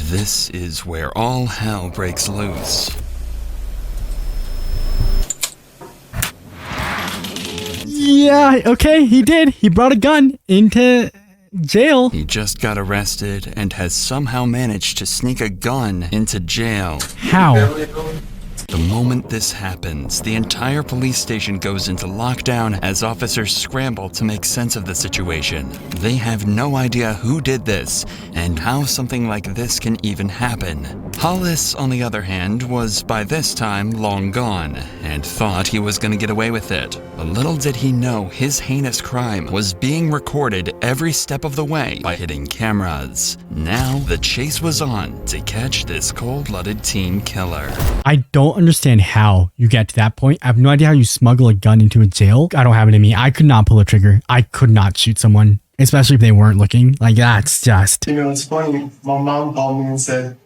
This is where all hell breaks loose. Yeah, okay, he did. He brought a gun into jail. He just got arrested and has somehow managed to sneak a gun into jail. How? The moment this happens, the entire police station goes into lockdown as officers scramble to make sense of the situation. They have no idea who did this and how something like this can even happen. Hollis, on the other hand, was by this time long gone and thought he was going to get away with it. But little did he know his heinous crime was being recorded every step of the way by hidden cameras. Now the chase was on to catch this cold-blooded teen killer. I don't understand how you get to that point. I have no idea how you smuggle a gun into a jail. I don't have it in me. I could not pull a trigger. I could not shoot someone, especially if they weren't looking. Like, that's just... You know, it's funny. My mom called me and said,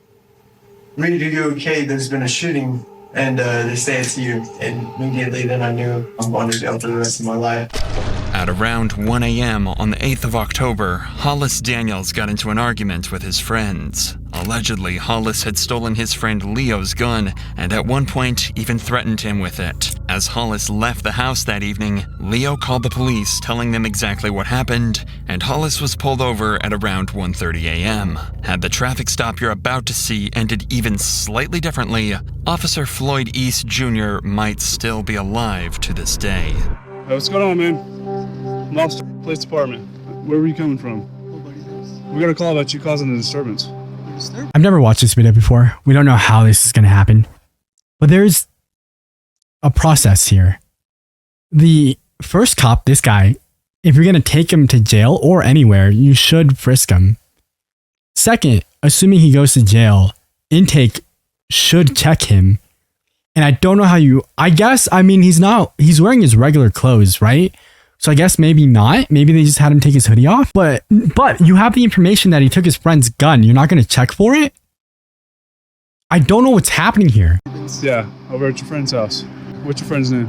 "Reed, are you okay? There's been a shooting, and they say it's you." And immediately then I knew I'm going to jail for the rest of my life. At around 1 a.m. on the 8th of October, Hollis Daniels got into an argument with his friends. Allegedly, Hollis had stolen his friend Leo's gun and at one point even threatened him with it. As Hollis left the house that evening, Leo called the police telling them exactly what happened, and Hollis was pulled over at around 1:30 a.m. Had the traffic stop you're about to see ended even slightly differently, Officer Floyd East Jr. might still be alive to this day. Hey, what's going on, man? I'm Officer, Police Department. Where were you coming from? Nobody's house. We got a call about you causing a disturbance. I've never watched this video before. We don't know how this is going to happen. But there's a process here. The first cop, this guy, if you're going to take him to jail or anywhere, you should frisk him. Second, assuming he goes to jail, intake should check him. And I don't know how you... he's wearing his regular clothes, right? So I guess maybe not. Maybe they just had him take his hoodie off. But you have the information that he took his friend's gun. You're not going to check for it? I don't know what's happening here. Yeah, over at your friend's house. What's your friend's name?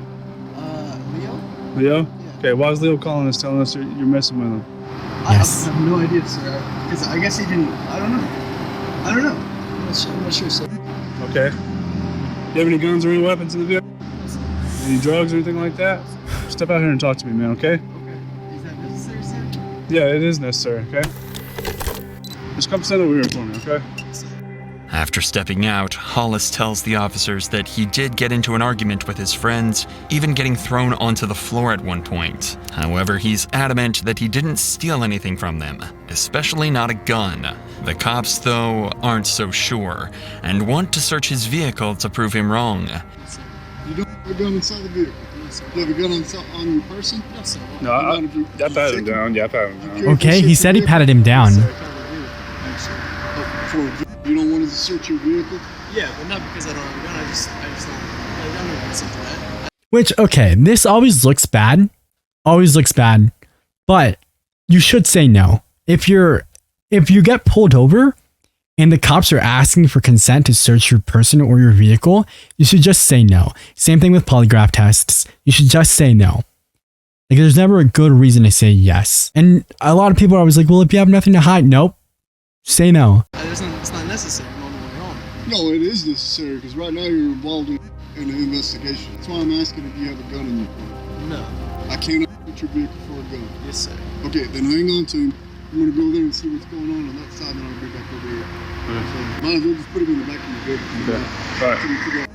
Leo? Leo? Yeah. Okay, why is Leo calling us, telling us you're messing with him? Yes. I have no idea, sir. Because I guess he didn't... I don't know. I'm not sure, sir. Okay. Do you have any guns or any weapons in the vehicle? Any drugs or anything like that? Step out here and talk to me, man, okay? Okay. Is that necessary, sir? Yeah, it is necessary, okay? Just come stand over here for me, okay? After stepping out, Hollis tells the officers that he did get into an argument with his friends, even getting thrown onto the floor at one point. However, he's adamant that he didn't steal anything from them, especially not a gun. The cops, though, aren't so sure, and want to search his vehicle to prove him wrong. You don't have a gun inside the vehicle? You have a gun on your person? No, sir. No, I patted him down. Yeah, I patted him down. Okay, he said he patted him down. You don't want to search your vehicle? Yeah, but not because I don't have a gun. I just don't have a gun or something like that. Which, okay, this always looks bad. But you should say no. If you get pulled over and the cops are asking for consent to search your person or your vehicle, you should just say no. Same thing with polygraph tests. You should just say no. Like, there's never a good reason to say yes. And a lot of people are always like, well, if you have nothing to hide, nope. Say no. It's not necessary. I'm on my way home. No, it is necessary because right now you're involved in an investigation. That's why I'm asking if you have a gun in your car. No. I cannot put your vehicle for a gun. Yes, sir. Okay, then hang on to him. I'm going to go there and see what's going on that side, and I'll be back over here. Okay. So, might as well just put him in the back of your vehicle. Okay. All right.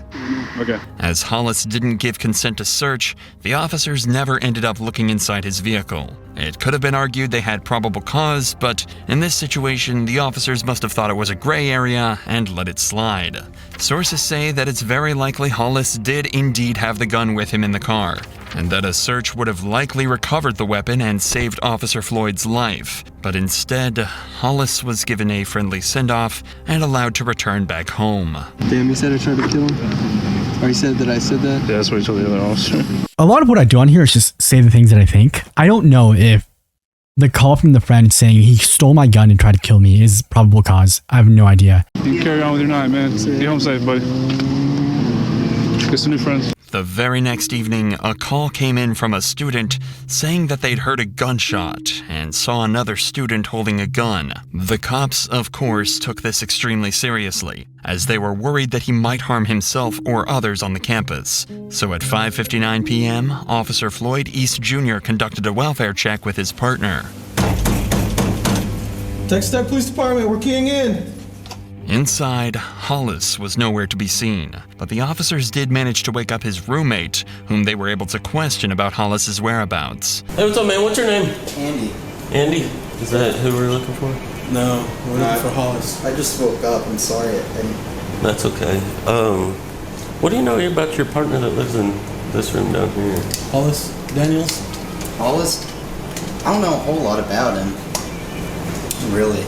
Okay. As Hollis didn't give consent to search, the officers never ended up looking inside his vehicle. It could have been argued they had probable cause, but in this situation, the officers must have thought it was a gray area and let it slide. Sources say that it's very likely Hollis did indeed have the gun with him in the car, and that a search would have likely recovered the weapon and saved Officer Floyd's life. But instead, Hollis was given a friendly send-off and allowed to return back home. Damn, you said I tried to kill him? Or you said that I said that? Yeah, that's what he told the other officer. A lot of what I do on here is just say the things that I think. I don't know if the call from the friend saying he stole my gun and tried to kill me is probable cause. I have no idea. You can carry on with your night, man. Get home safe, buddy. Get some new friends. The very next evening, a call came in from a student saying that they'd heard a gunshot and saw another student holding a gun. The cops, of course, took this extremely seriously, as they were worried that he might harm himself or others on the campus. So at 5:59 p.m., Officer Floyd East Jr. conducted a welfare check with his partner. Texas Police Department, we're keying in. Inside, Hollis was nowhere to be seen, but the officers did manage to wake up his roommate, whom they were able to question about Hollis's whereabouts. Hey, what's up, man? What's your name? Andy. Andy? Is that who we're looking for? No, we're looking for Hollis. I just woke up. I'm sorry. That's okay. What do you know about your partner that lives in this room down here? Hollis Daniels? Hollis? I don't know a whole lot about him. Really.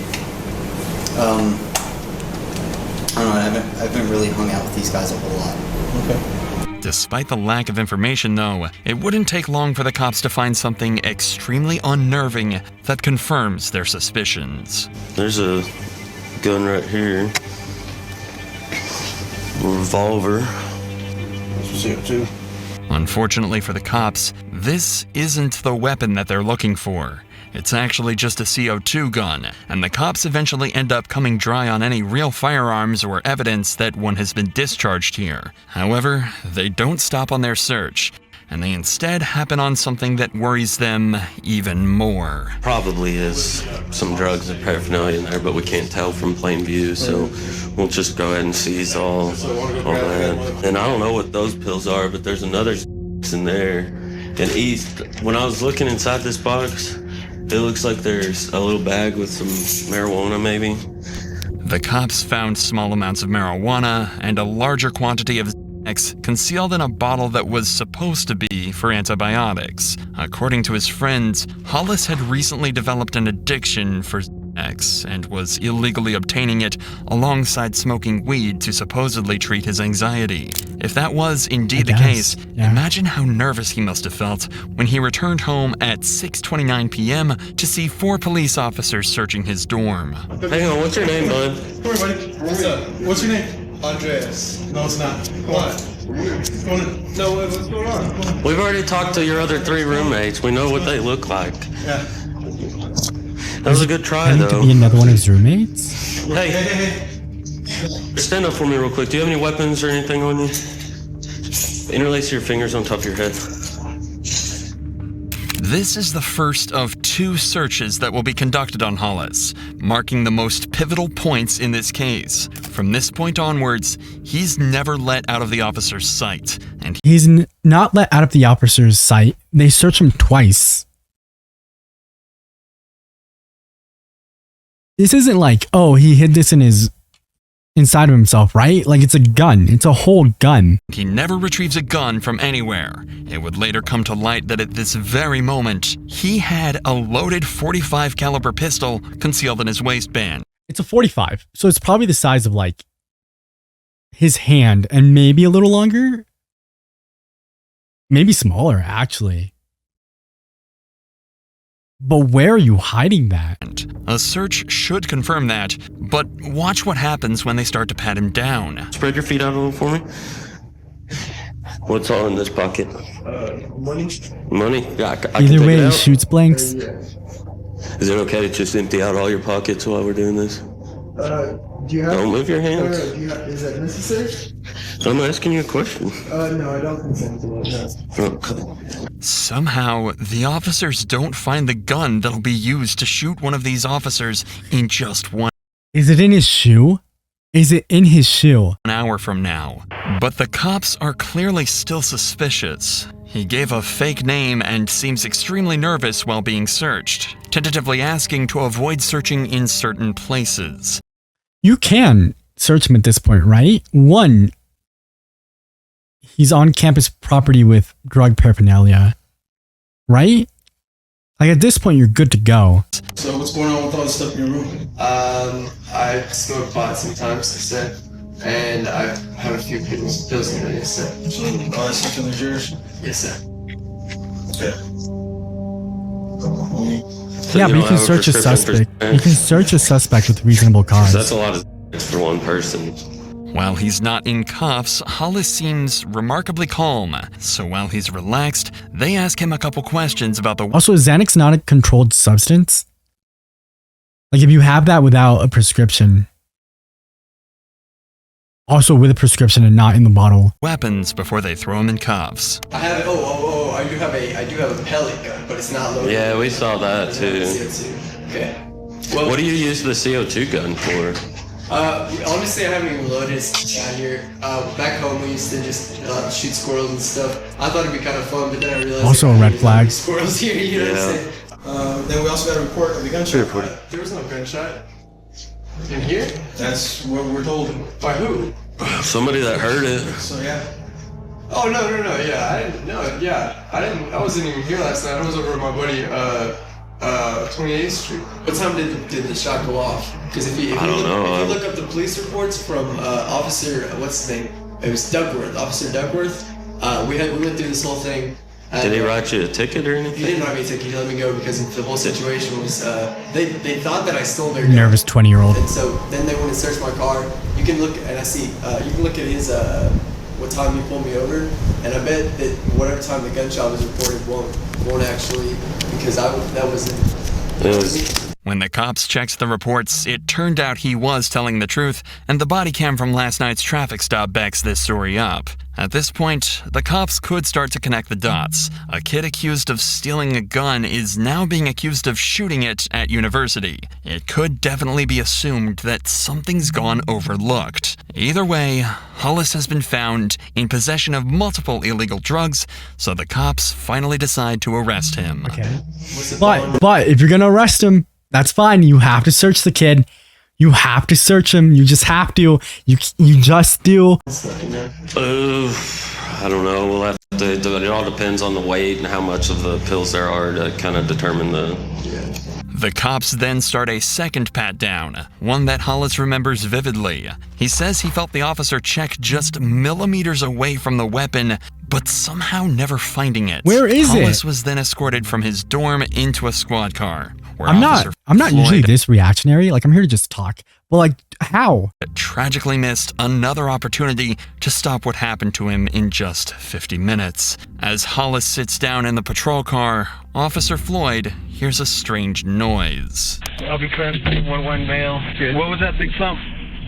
I don't know, I haven't really hung out with these guys a whole lot. Okay. Despite the lack of information, though, it wouldn't take long for the cops to find something extremely unnerving that confirms their suspicions. There's a gun right here. Revolver. CO2. Unfortunately for the cops, this isn't the weapon that they're looking for. It's actually just a CO2 gun, and the cops eventually end up coming dry on any real firearms or evidence that one has been discharged here. However, they don't stop on their search, and they instead happen on something that worries them even more. Probably is some drugs or paraphernalia in there, but we can't tell from plain view, so we'll just go ahead and seize all that. And I don't know what those pills are, but there's another in there. And East, when I was looking inside this box, it looks like there's a little bag with some marijuana, maybe. The cops found small amounts of marijuana and a larger quantity of X concealed in a bottle that was supposed to be for antibiotics. According to his friends, Hollis had recently developed an addiction for X and was illegally obtaining it alongside smoking weed to supposedly treat his anxiety. If that was indeed the case, imagine how nervous he must have felt when he returned home at 6:29 p.m. to see 4 police officers searching his dorm. Hang on, what's your name, bud? Come here, buddy. What's up? What's your name? Andreas. No, it's not. What? What's going on? No, what's going on? We've already talked to your other 3 roommates. We know what they look like. Yeah. That was a good try, Planning though. to be another one of his roommates? Hey, stand up for me real quick. Do you have any weapons or anything on you? Interlace your fingers on top of your head. This is the first of 2 searches that will be conducted on Hollis, marking the most pivotal points in this case. From this point onwards, he's never let out of the officer's sight, and He's not let out of the officer's sight. They search him twice. This isn't like, oh, he hid this inside of himself, right? Like, it's a gun. It's a whole gun. he never retrieves a gun from anywhere. It would later come to light that at this very moment, he had a loaded .45 caliber pistol concealed in his waistband. It's a 45. So it's probably the size of like his hand and maybe a little longer. Maybe smaller, actually. But where are you hiding that? A search should confirm that, but watch what happens when they start to pat him down. Spread your feet out a little for me. What's all in this pocket? Money? Money? Yeah, I can Either take way, it he out. shoots blanks. Is it okay to just empty out all your pockets while we're doing this? Do you have? Don't move your hands. Is that necessary? I'm asking you a question. No, I don't consent to it. Okay. Somehow, the officers don't find the gun that'll be used to shoot one of these officers in just 1 Is it in his shoe? Is it in his shoe? hour from now. But the cops are clearly still suspicious. He gave a fake name and seems extremely nervous while being searched, tentatively asking to avoid searching in certain places. You can search him at this point, right? 1, he's on campus property with drug paraphernalia, right? Like at this point, you're good to go. So what's going on with all the stuff in your room? I smoke pot sometimes, I said, and I have a few pills in there, yes, sir. All that stuff in there's yours? Yes, sir. Okay. So Yeah, but don't you can have search a prescription for suspect. Xanax? You can search a suspect with reasonable cause. That's a lot of for one person. While he's not in cuffs, Hollis seems remarkably calm. So while he's relaxed, they ask him a couple questions about the... Also, is Xanax not a controlled substance? Like, if you have that without a prescription, also with a prescription and not in the bottle. Weapons before they throw him in cuffs. I have I do have a pellet gun, but it's not loaded. Yeah, we saw that too. CO2. Okay. Well, What do you use the CO2 gun for? Honestly, I haven't even loaded it down here. Back home, we used to just shoot squirrels and stuff. I thought it'd be kind of fun, but then I realized Also a red flag. Squirrels here, you know what I'm saying? Then we also got a report of the gunshot. There was no gunshot in here. That's what we're told. By who? Somebody that heard it. So yeah. Oh no, yeah, I didn't. No, yeah, I didn't. I wasn't even here last night. I was over at my buddy 28th Street. What time did the shot go off? Because if you look up the police reports from Officer, what's his name? It was Duckworth, Officer Duckworth. We went through this whole thing. Did he write you a ticket or anything? He didn't write me a ticket. He let me go because the whole situation was they thought that I stole their gun. Nervous 20-year-old. And so then they went and searched my car. You can look and I see you can look at his what time he pulled me over, and I bet that whatever time the gunshot was reported won't actually, because that wasn't. When the cops checked the reports, it turned out he was telling the truth, and the body cam from last night's traffic stop backs this story up. At this point, the cops could start to connect the dots. A kid accused of stealing a gun is now being accused of shooting it at university. It could definitely be assumed that something's gone overlooked. Either way, Hollis has been found in possession of multiple illegal drugs, so the cops finally decide to arrest him. Okay. But if you're gonna arrest him, that's fine. You have to search the kid. You have to search him. You just have to. You just do. I don't know. We'll have to. It all depends on the weight and how much of the pills there are to kind of determine the. The cops then start a second pat-down, one that Hollis remembers vividly. He says he felt the officer check just millimeters away from the weapon, but somehow never finding it. Where is it? Hollis was then escorted from his dorm into a squad car. I'm not usually this reactionary. Like, I'm here to just talk. But like, how? Tragically missed another opportunity to stop what happened to him in just 50 minutes. As Hollis sits down in the patrol car, Officer Floyd hears a strange noise. I'll be transferring 1-1 male. Good. What was that big thump?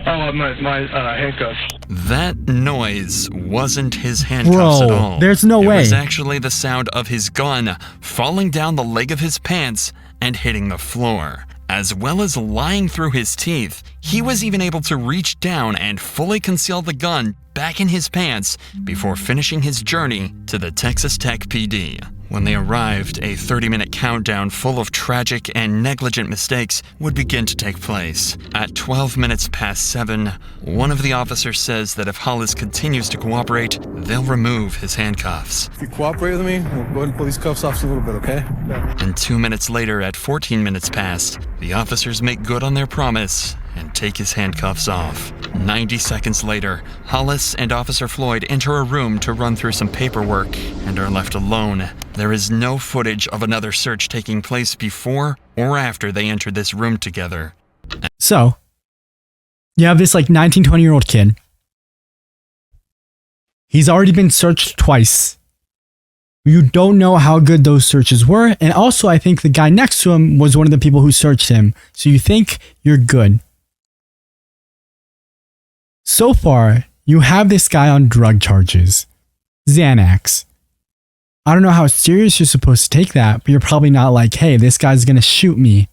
Oh, my handcuffs. That noise wasn't his handcuffs at all. There's no way. It was actually the sound of his gun falling down the leg of his pants and hitting the floor. As well as lying through his teeth, he was even able to reach down and fully conceal the gun back in his pants before finishing his journey to the Texas Tech PD. When they arrived, a 30-minute countdown full of tragic and negligent mistakes would begin to take place. At 12 minutes past 7, one of the officers says that if Hollis continues to cooperate, they'll remove his handcuffs. If you cooperate with me, we'll go ahead and pull these cuffs off a little bit, okay? And 2 minutes later, at 14 minutes past, the officers make good on their promise and take his handcuffs off. 90 seconds later, Hollis and Officer Floyd enter a room to run through some paperwork and are left alone. There is no footage of another search taking place before or after they entered this room together. So, you have this like 19, 20-year-old kid. He's already been searched twice. You don't know how good those searches were. And also, I think the guy next to him was one of the people who searched him. So you think you're good. So far, you have this guy on drug charges. Xanax. I don't know how serious you're supposed to take that, but you're probably not like, hey, this guy's going to shoot me.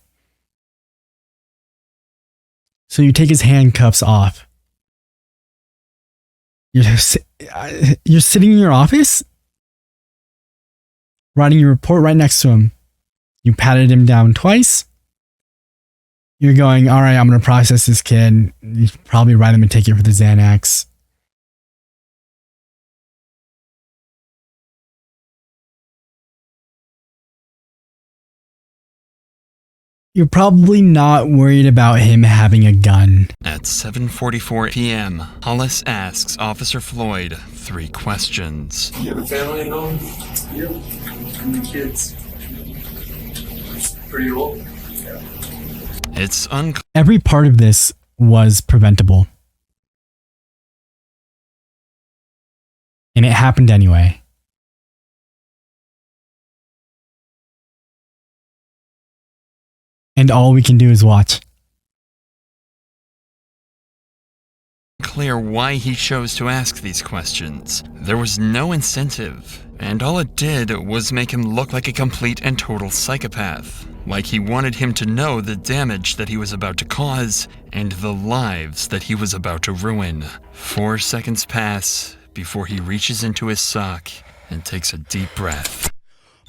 So you take his handcuffs off. You're sitting in your office, writing your report right next to him. You patted him down twice. You're going, all right, I'm going to process this kid. You probably write him a ticket for the Xanax. You're probably not worried about him having a gun. At 7:44 p.m., Hollis asks Officer Floyd 3 questions. You have a family at home? Yep. How many kids? Pretty old. It's unclear. Every part of this was preventable. And it happened anyway. And all we can do is watch. Clear why he chose to ask these questions. There was no incentive, and all it did was make him look like a complete and total psychopath. Like he wanted him to know the damage that he was about to cause and the lives that he was about to ruin. 4 seconds pass before he reaches into his sock and takes a deep breath.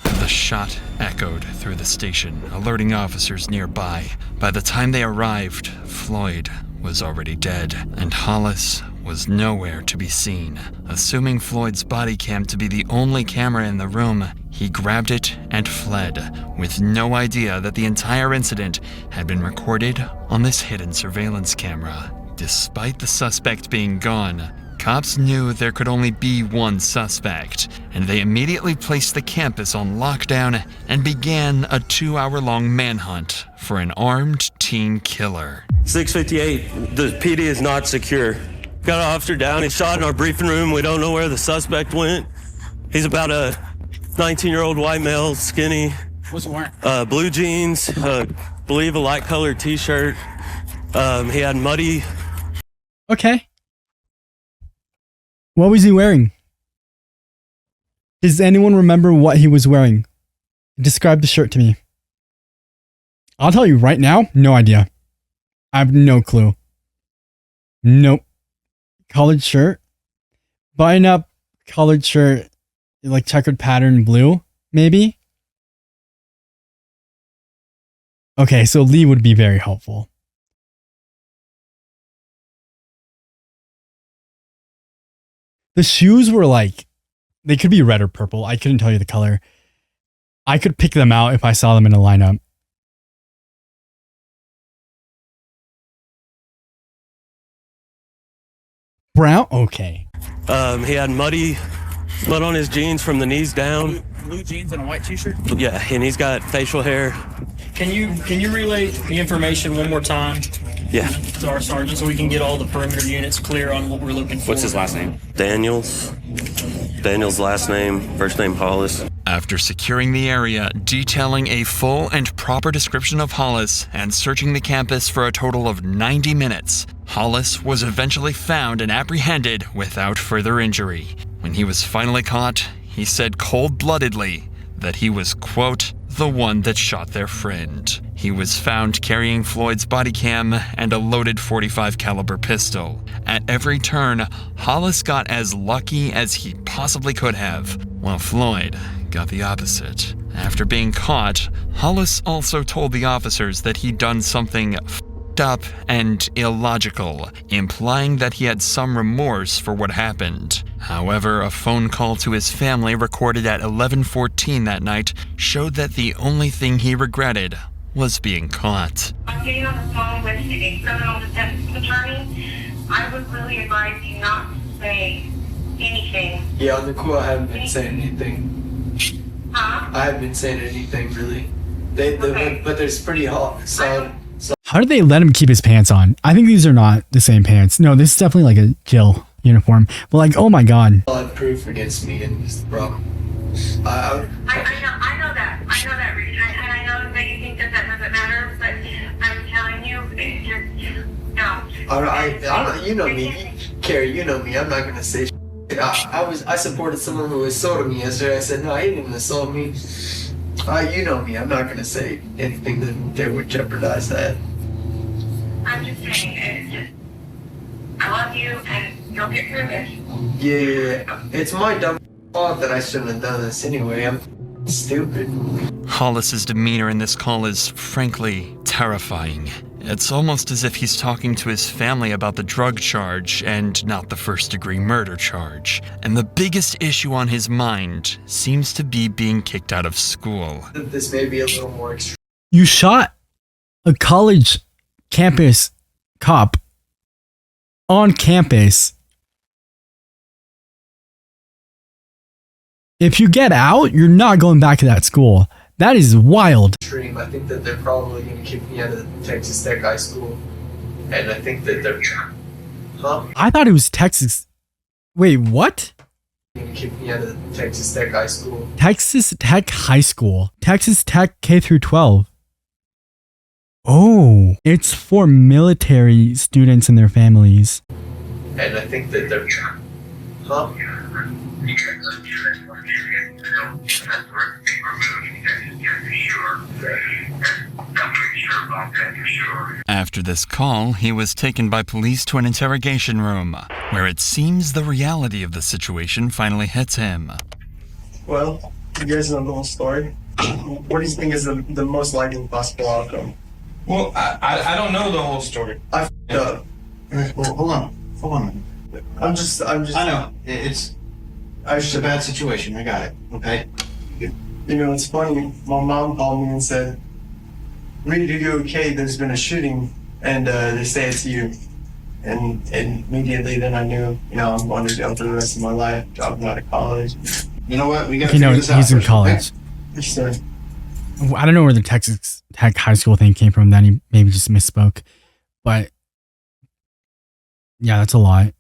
The shot echoed through the station, alerting officers nearby. By the time they arrived, Floyd was already dead, and Hollis was nowhere to be seen. Assuming Floyd's body cam to be the only camera in the room, he grabbed it and fled, with no idea that the entire incident had been recorded on this hidden surveillance camera. Despite the suspect being gone, cops knew there could only be one suspect, and they immediately placed the campus on lockdown and began a 2-hour-long manhunt for an armed teen killer. 658, the PD is not secure. Got an officer down, he's shot in our briefing room. We don't know where the suspect went. He's about a 19-year-old white male, skinny. What's he wearing? Blue jeans, believe a light-colored t-shirt. He had muddy... Okay. What was he wearing? Does anyone remember what he was wearing? Describe the shirt to me. I'll tell you right now, no idea. I have no clue. Nope. Collared shirt? Button up collared shirt, like checkered pattern blue, maybe? Okay, so Lee would be very helpful. The shoes were like, they could be red or purple. I couldn't tell you the color. I could pick them out if I saw them in a lineup. Brown? Okay. He had mud on his jeans from the knees down. Blue jeans and a white t-shirt? Yeah, and he's got facial hair. Can you relay the information one more time? Yeah. To our sergeant so we can get all the perimeter units clear on what we're looking for. What's his last name? Daniels last name, first name Hollis. After securing the area, detailing a full and proper description of Hollis, and searching the campus for a total of 90 minutes, Hollis was eventually found and apprehended without further injury. When he was finally caught, he said cold-bloodedly that he was, quote, the one that shot their friend. He was found carrying Floyd's body cam and a loaded .45 caliber pistol. At every turn, Hollis got as lucky as he possibly could have, while Floyd got the opposite. After being caught, Hollis also told the officers that he'd done something f***ed up and illogical, implying that he had some remorse for what happened. However, a phone call to his family recorded at 11:14 that night showed that the only thing he regretted was being caught. I'm getting on the phone with a criminal defense attorney. I would really advise you not to say anything. Yeah, on the cool, I haven't been saying anything. Huh? I haven't been saying anything really. But there's pretty solid. How did they let him keep his pants on? I think these are not the same pants. No, this is definitely like a jail uniform. But like, oh my god. Solid proof against me and is the problem. I know that, Reed, and I know that you think that doesn't matter, but I'm telling you, it's just, no. You know me, Carrie, you know me, I'm not gonna say I supported someone who assaulted me yesterday. I said, no, he didn't assault me. You know me, I'm not gonna say anything that would jeopardize that. I'm just saying, it's just, I love you, and you'll get through this. Yeah, it's my dumb fault that I shouldn't have done this anyway. I'm stupid. Hollis's demeanor in this call is frankly terrifying. It's almost as if he's talking to his family about the drug charge and not the first-degree murder charge. And the biggest issue on his mind seems to be being kicked out of school. This may be a little more extreme. You shot a college campus cop on campus. If you get out, you're not going back to that school. That is wild. I think that they're probably going to kick me out of Texas Tech High School. And I think that they're... Huh? I thought it was Texas. Wait, what? He kicked me out of Texas Tech High School. Texas Tech High School. Texas Tech K through 12. Oh, it's for military students and their families. And I think that they're... Huh? After this call, he was taken by police to an interrogation room, where it seems the reality of the situation finally hits him. Well, you guys know the whole story. What do you think is the most likely possible outcome? Well, I don't know the whole story. I f***ed up. Well, hold on. I'm just. I know it's just a bad situation. I got it. Okay. You know, it's funny. My mom called me and said, "Reed, are you okay? There's been a shooting, and they say it's you." And immediately then I knew, you know, I'm going to jail for the rest of my life, dropping out of college. You know what? We got to figure this out. He's in college. Okay? Sure. I don't know where the Texas Tech High School thing came from. Then he maybe just misspoke. But yeah, that's a lot.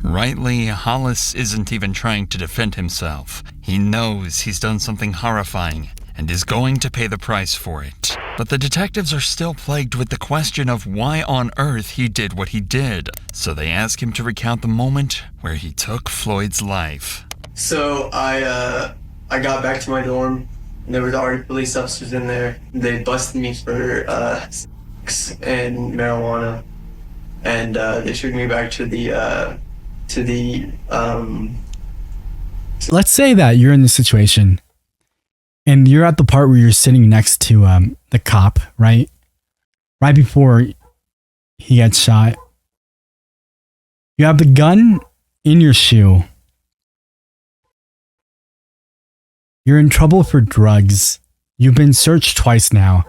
Rightly, Hollis isn't even trying to defend himself. He knows he's done something horrifying and is going to pay the price for it. But the detectives are still plagued with the question of why on earth he did what he did. So they ask him to recount the moment where he took Floyd's life. So I got back to my dorm. And there were already police officers in there. They busted me for sex and marijuana, and they took me back to the. Let's say that you're in this situation, and you're at the part where you're sitting next to the cop, right? Right before he gets shot. You have the gun in your shoe. You're in trouble for drugs. You've been searched twice now.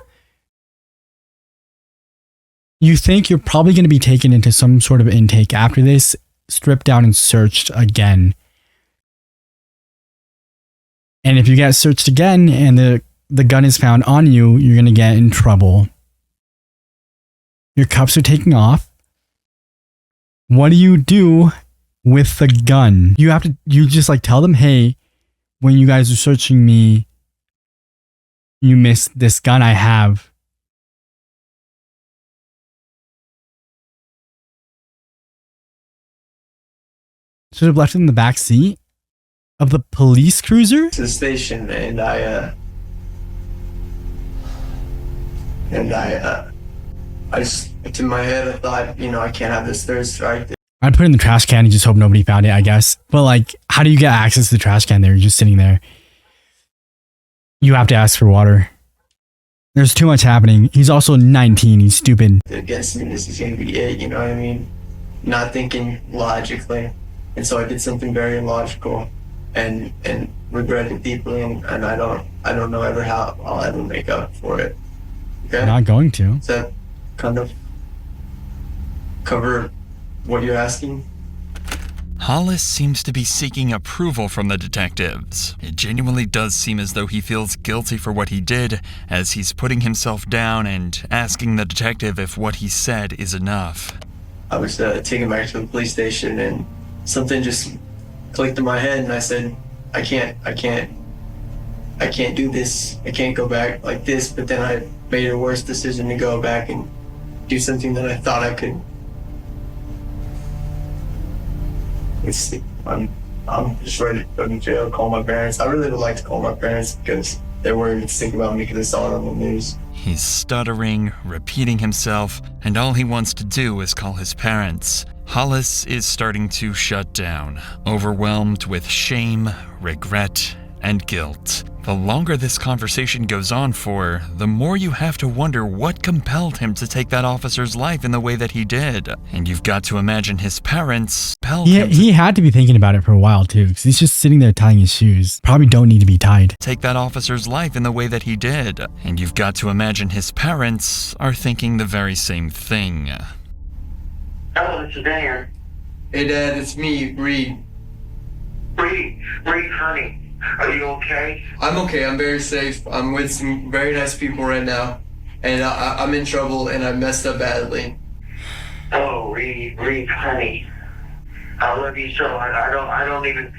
You think you're probably going to be taken into some sort of intake after this, stripped down and searched again. And if you get searched again and the gun is found on you, you're going to get in trouble. Your cuffs are taking off. What do you do with the gun? You just like tell them, hey, when you guys are searching me, you missed this gun I have. Should have left it in the back seat of the police cruiser? To the station, and I just, in my head, I thought, you know, I can't have this third strike. I'd put it in the trash can and just hope nobody found it, I guess. But like, how do you get access to the trash can there? You're just sitting there. You have to ask for water. There's too much happening. He's also 19. He's stupid. Against me, this is going to be it, you know what I mean? Not thinking logically. And so I did something very illogical and regret it deeply, and I don't know ever how I'll ever make up for it. Okay? You're not going to. Does that kind of cover what you're asking? Hollis seems to be seeking approval from the detectives. It genuinely does seem as though he feels guilty for what he did, as he's putting himself down and asking the detective if what he said is enough. I was taken back to the police station, and something just clicked in my head, and I said, I can't do this. I can't go back like this. But then I made a worse decision to go back and do something that I thought I could. I'm just ready to go to jail, call my parents. I really would like to call my parents because they're worried and sick about me because they saw it on the news. He's stuttering, repeating himself, and all he wants to do is call his parents. Hollis is starting to shut down, overwhelmed with shame, regret, and guilt. The longer this conversation goes on for, the more you have to wonder what compelled him to take that officer's life in the way that he did. And you've got to imagine his parents compelled him to He had to be thinking about it for a while too, because he's just sitting there tying his shoes. Probably don't need to be tied. take that officer's life in the way that he did. And you've got to imagine his parents are thinking the very same thing. Hello, this is Dan. Hey, Dad, it's me, Reed. Reed, honey, are you okay? I'm okay. I'm very safe. I'm with some very nice people right now, and I'm in trouble, and I messed up badly. Oh, Reed, honey. I love you so. I don't even.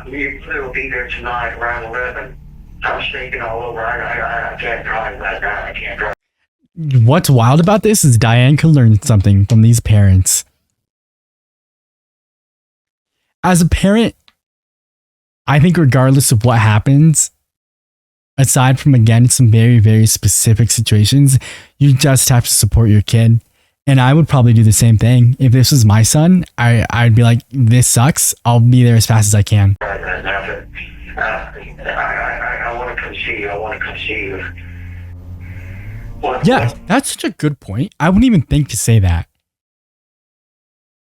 You will be there tonight around 11. I'm shaking all over. I can't drive right now. I can't drive. What's wild about this is Diane could learn something from these parents. As a parent, I think regardless of what happens, aside from, again, some very, very specific situations, you just have to support your kid. And I would probably do the same thing. If this was my son, I'd be like, this sucks. I'll be there as fast as I can. I want to come see you. I want to come see you. Yeah, that's such a good point. I wouldn't even think to say that.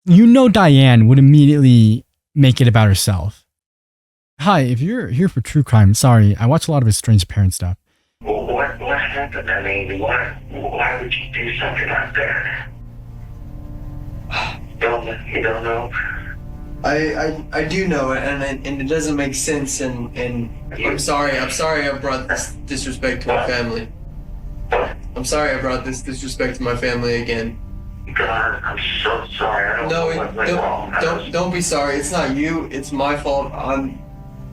You know, Diane would immediately make it about herself. Hi, if you're here for true crime, sorry, I watch a lot of his strange parent stuff. What happened? I mean, why would you do something like that? You don't know? I do know it, and it doesn't make sense, and I'm sorry I brought this disrespect to my family. I'm sorry I brought this disrespect to my family again. God, I'm so sorry. I don't know what went wrong. Don't be sorry. It's not you. It's my fault.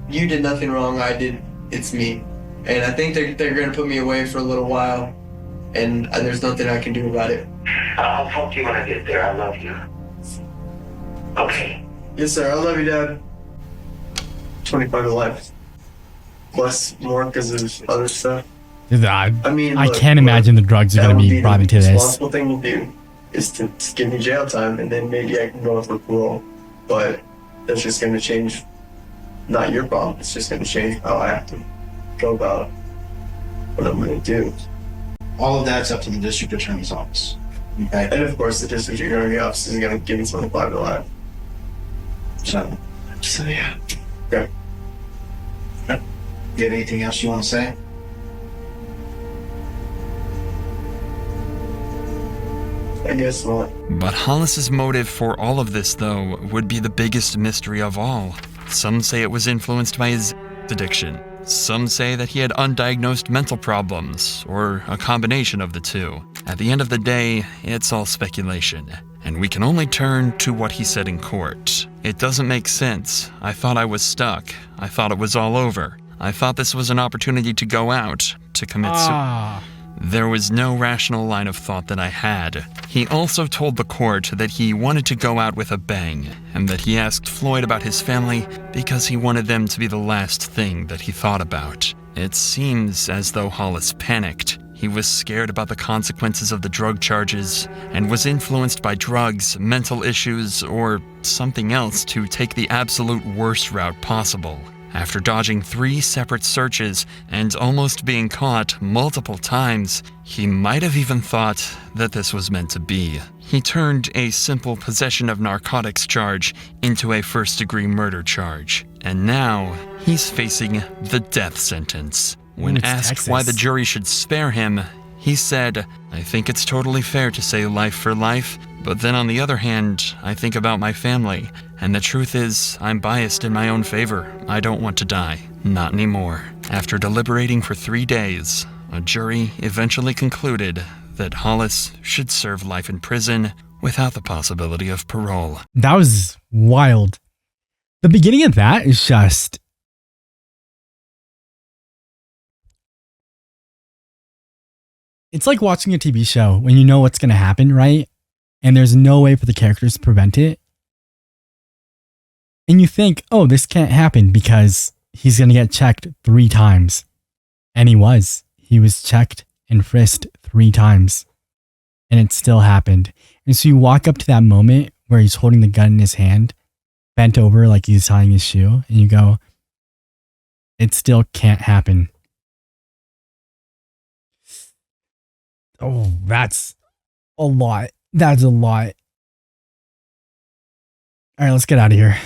You did nothing wrong. I did. It's me. And I think they're gonna put me away for a little while, and there's nothing I can do about it. I'll talk to you when I get there. I love you. Okay. Yes, sir. I love you, Dad. 25 to life. Plus more because of other stuff. I mean, I look, can't imagine the drugs are going to be brought into the this. responsible thing to do is to give me jail time, and then maybe I can go for parole. But that's just going to change. Not your problem. It's just going to change how I have to go about what I'm going to do. All of that's up to the district attorney's office. Okay. And of course, the district attorney's office is going to give me 25 to life. So yeah. Okay. Do you have anything else you want to say? I guess not. But Hollis's motive for all of this, though, would be the biggest mystery of all. Some say it was influenced by his addiction. Some say that he had undiagnosed mental problems, or a combination of the two. At the end of the day, it's all speculation, and we can only turn to what he said in court. It doesn't make sense. I thought I was stuck. I thought it was all over. I thought this was an opportunity to go out, to commit suicide. There was no rational line of thought that I had. He also told the court that he wanted to go out with a bang, and that he asked Floyd about his family because he wanted them to be the last thing that he thought about. It seems as though Hollis panicked. He was scared about the consequences of the drug charges, and was influenced by drugs, mental issues, or something else to take the absolute worst route possible. After dodging 3 separate searches and almost being caught multiple times, he might have even thought that this was meant to be. He turned a simple possession of narcotics charge into a first-degree murder charge, and now he's facing the death sentence. When asked why the jury should spare him, he said, "I think it's totally fair to say life for life, but then on the other hand, I think about my family. And the truth is, I'm biased in my own favor. I don't want to die. Not anymore." After deliberating for 3 days, a jury eventually concluded that Hollis should serve life in prison without the possibility of parole. That was wild. The beginning of that is just... It's like watching a TV show when you know what's going to happen, right? And there's no way for the characters to prevent it. And you think, oh, this can't happen because he's going to get checked 3 times. And he was. He was checked and frisked 3 times. And it still happened. And so you walk up to that moment where he's holding the gun in his hand, bent over like he's tying his shoe, and you go, it still can't happen. Oh, that's a lot. That's a lot. All right, let's get out of here.